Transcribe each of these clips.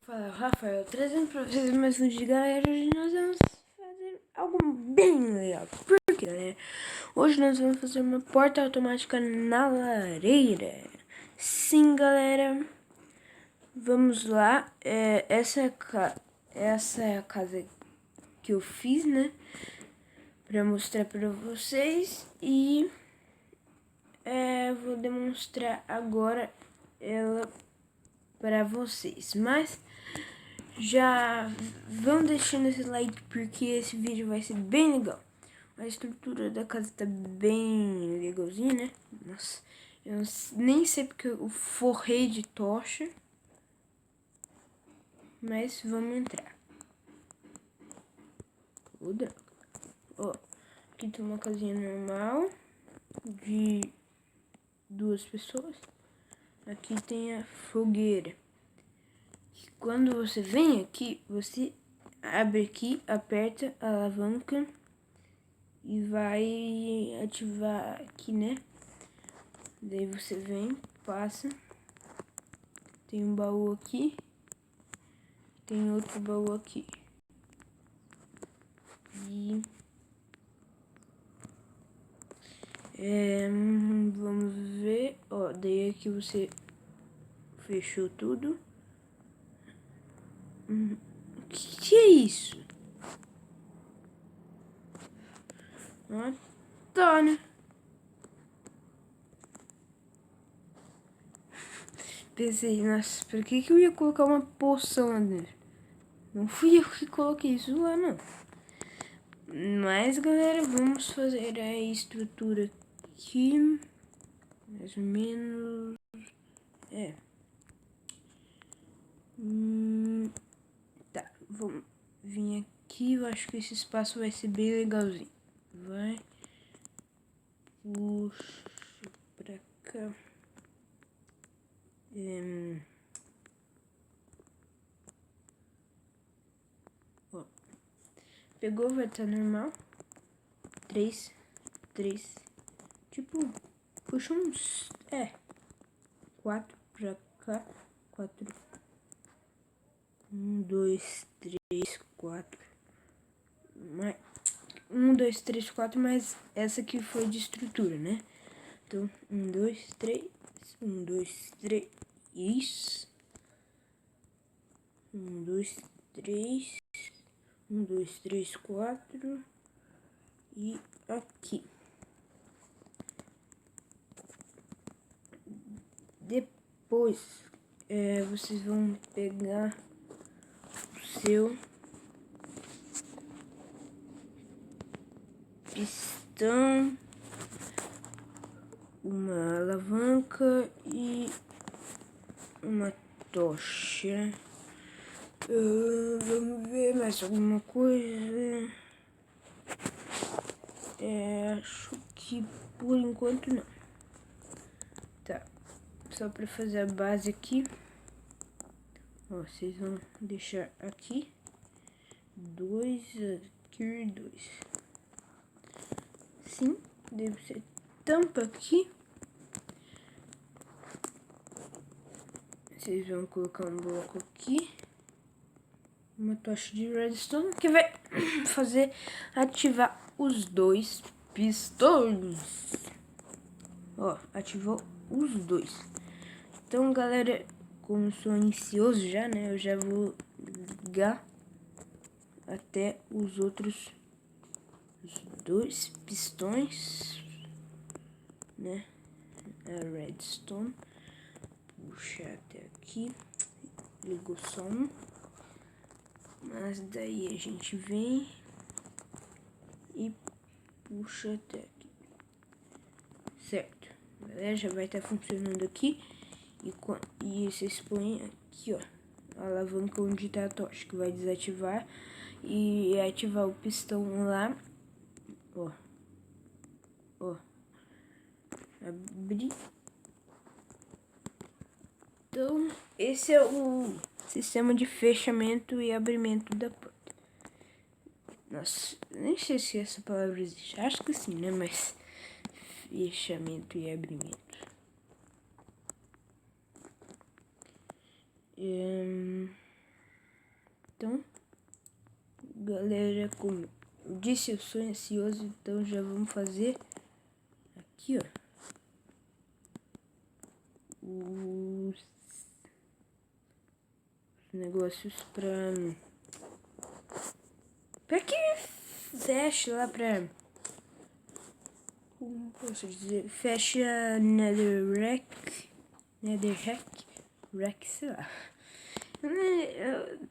Fala, Rafael, trazendo pra vocês mais um vídeo, galera. Hoje nós vamos fazer algo bem legal. Por quê, galera? Hoje nós vamos fazer uma porta automática na lareira. Sim, galera. Vamos lá. Essa é a casa que eu fiz, né? Pra mostrar pra vocês. E vou demonstrar agora ela pra vocês. Mas já vão deixando esse like porque esse vídeo vai ser bem legal. A estrutura da casa tá bem legalzinha, né? Nossa, eu nem sei porque eu forrei de tocha. Mas vamos entrar. O droga. Ó, aqui tem uma casinha normal de 2 pessoas. Aqui tem a fogueira. Quando você vem aqui, você abre aqui, aperta a alavanca e vai ativar aqui, né? Daí você vem, passa. Tem um baú aqui. Tem outro baú aqui. E vamos ver. Ó, daí aqui você fechou tudo. Que é isso? Ah, tá, né? Pensei, nossa, por que eu ia colocar uma poção lá dentro? Não fui eu que coloquei isso lá, não. Mas, galera, vamos fazer a estrutura aqui. Mais ou menos. Tá, vamos vir aqui. Eu acho que esse espaço vai ser bem legalzinho. Vai. Puxa pra cá. Ó. Pegou, vai estar normal. 3. Tipo, puxa uns. 4 pra cá. 4. 1, 2, 3, 4. 1, 2, 3, 4, mas essa aqui foi de estrutura, né? Então, 1, 2, 3. 1, 2, 3. Isso. 1, 2, 3. 1, 2, 3, 4. E aqui. Depois, vocês vão pegar o seu pistão, uma alavanca e uma tocha. Vamos ver mais alguma coisa. Acho que por enquanto não. Tá. Só pra fazer a base aqui. Ó, vocês vão deixar aqui 2, aqui 2. Sim, deve ser tampa aqui. Vocês vão colocar um bloco aqui. Uma tocha de redstone que vai fazer ativar os 2 pistões. Ó, ativou os 2. Então, galera, como sou ansioso já, né? Eu já vou ligar até os outros 2 pistões, né? A redstone. Puxa até aqui. Ligou só um. Mas daí a gente vem e puxa até aqui. Certo. Galera, já vai estar funcionando aqui. E vocês põem aqui, ó, a alavanca onde tá a tocha, que vai desativar e ativar o pistão lá. Ó. Abrir. Então, esse é o sistema de fechamento e abrimento da porta. Nossa, nem sei se essa palavra existe. Acho que sim, né? Mas fechamento e abrimento. Então, galera, como eu disse, eu sou ansioso, então já vamos fazer aqui, ó, os negócios pra que feche lá como posso dizer, fecha netherrack, sei lá.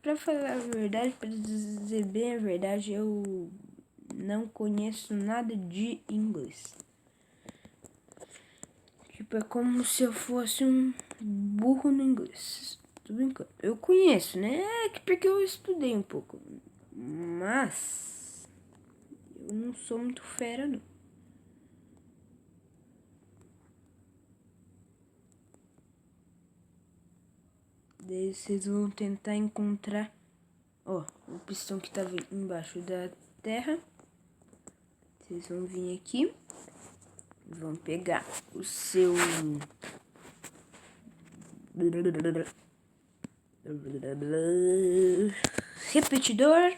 Pra falar a verdade, pra dizer bem a verdade, eu não conheço nada de inglês. Tipo, é como se eu fosse um burro no inglês. Tô brincando. Eu conheço, né? É que porque eu estudei um pouco. Mas eu não sou muito fera, não. Daí vocês vão tentar encontrar, ó, o pistão que tava embaixo da terra. Vocês vão vir aqui, vão pegar o seu repetidor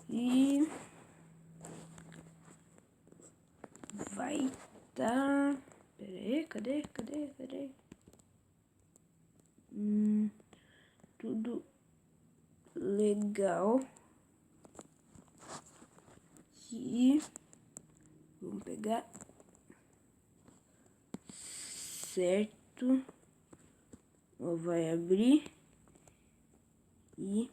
e vai tá. Pera aí, cadê? Tudo legal. E vamos pegar certo. Ó, vai abrir e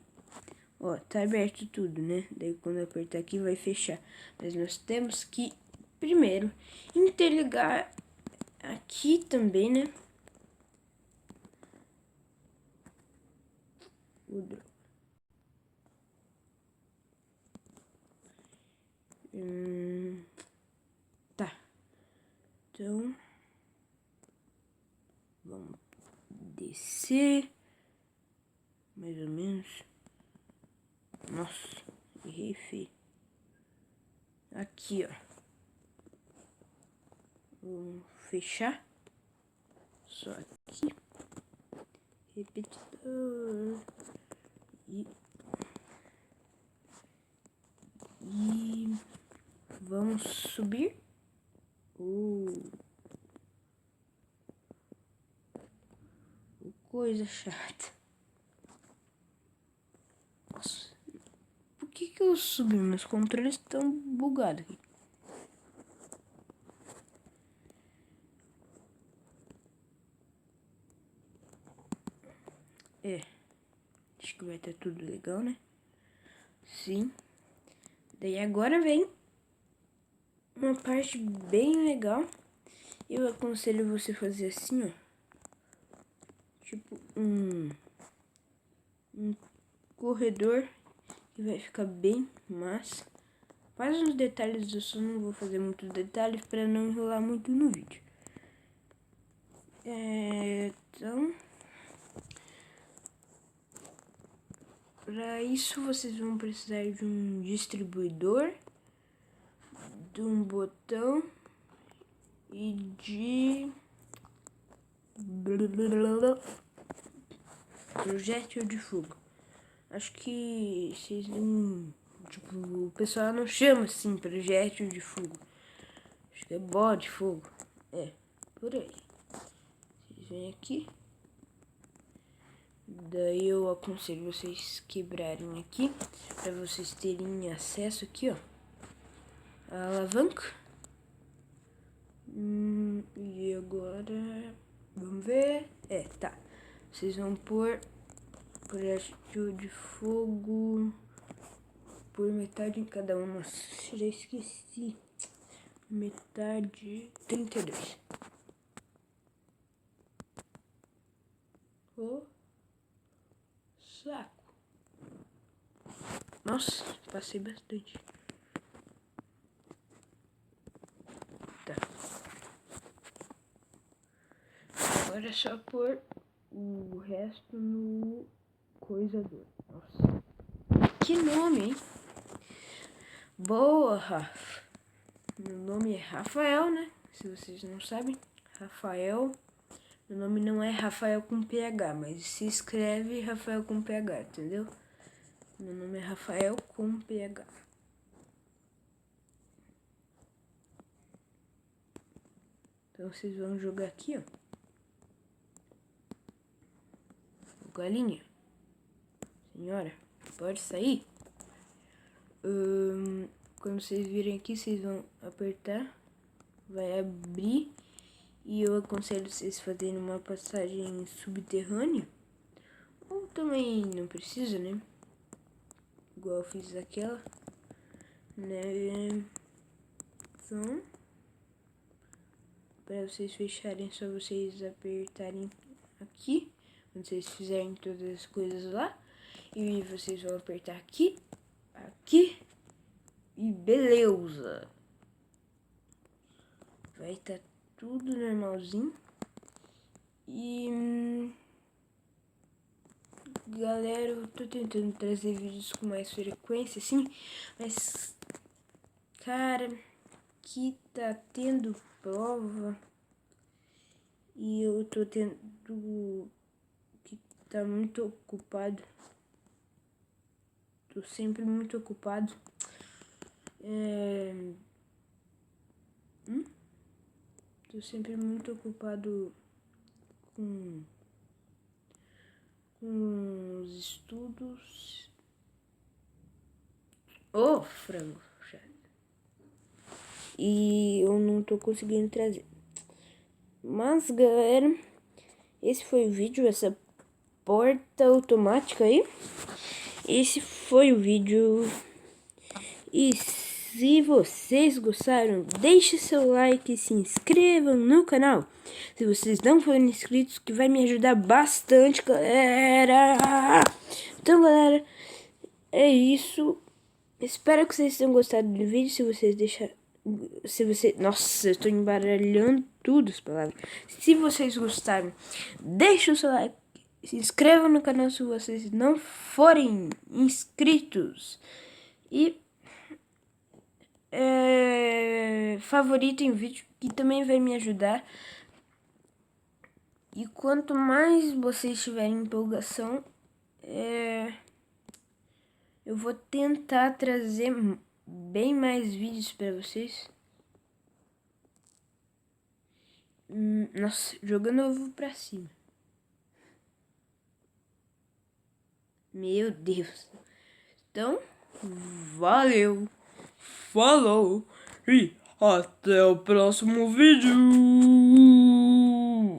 ó, tá aberto tudo, né? Daí quando eu apertar aqui vai fechar. Mas nós temos que primeiro interligar aqui também, né? Tá. Então, vamos descer. Mais ou menos. Nossa, errei feio. Aqui, ó. Vamos fechar. Só aqui. Repetidor. E vamos subir. Coisa chata. Nossa. Por que eu subi? Meus controles estão bugados aqui. É. Acho que vai estar tudo legal, né? Sim. Daí agora vem uma parte bem legal. Eu aconselho você fazer assim, ó. Tipo um corredor que vai ficar bem massa. Quais os detalhes eu só não vou fazer muitos detalhes para não enrolar muito no vídeo. Então, para isso vocês vão precisar de um distribuidor, de um botão e de projétil de fogo. Acho que vocês não, tipo, o pessoal não chama assim projétil de fogo. Acho que é bola de fogo. É, por aí. Vocês vêm aqui. Daí eu aconselho vocês quebrarem aqui para vocês terem acesso aqui, ó, a alavanca. E agora vamos ver. Tá. Vocês vão pôr projétil de fogo por metade em cada um. Nossa, já esqueci. Metade 32. Oh, saco. Nossa, passei bastante. Tá. Agora é só pôr o resto no coisador. Nossa. Que nome, hein? Boa, Rafa. Meu nome é Rafael, né? Se vocês não sabem. Rafael. Meu nome não é Rafael com PH, mas se escreve Rafael com PH, entendeu? Meu nome é Rafael com PH. Então vocês vão jogar aqui, ó. Galinha. Senhora, pode sair? Quando vocês virem aqui, vocês vão apertar. Vai abrir. E eu aconselho vocês fazerem uma passagem subterrânea. Ou também não precisa, né? Igual eu fiz aquela. Né? Então, para vocês fecharem, só vocês apertarem aqui. Quando vocês fizerem todas as coisas lá. E vocês vão apertar aqui. Aqui. E beleza. Vai estar tudo normalzinho. E galera, eu tô tentando trazer vídeos com mais frequência, assim, mas cara, que tá tendo prova e eu tô tendo que tá muito ocupado. Tô sempre muito ocupado. Tô sempre muito ocupado com os estudos. Ô, frango. E eu não tô conseguindo trazer. Mas, galera, esse foi o vídeo, essa porta automática aí. Esse foi o vídeo. E se vocês gostaram, deixe seu like e se inscrevam no canal. Se vocês não forem inscritos, que vai me ajudar bastante, galera. Então, galera, é isso. Espero que vocês tenham gostado do vídeo. Se vocês deixarem... Nossa, eu estou embaralhando tudo as palavras. Se vocês gostaram, deixe o seu like. Se inscrevam no canal se vocês não forem inscritos. E favoritem o vídeo, que também vai me ajudar. E quanto mais vocês tiverem empolgação, eu vou tentar trazer bem mais vídeos para vocês. Nossa, jogando ovo pra cima. Meu Deus. Então, valeu. Falou. E até o próximo vídeo.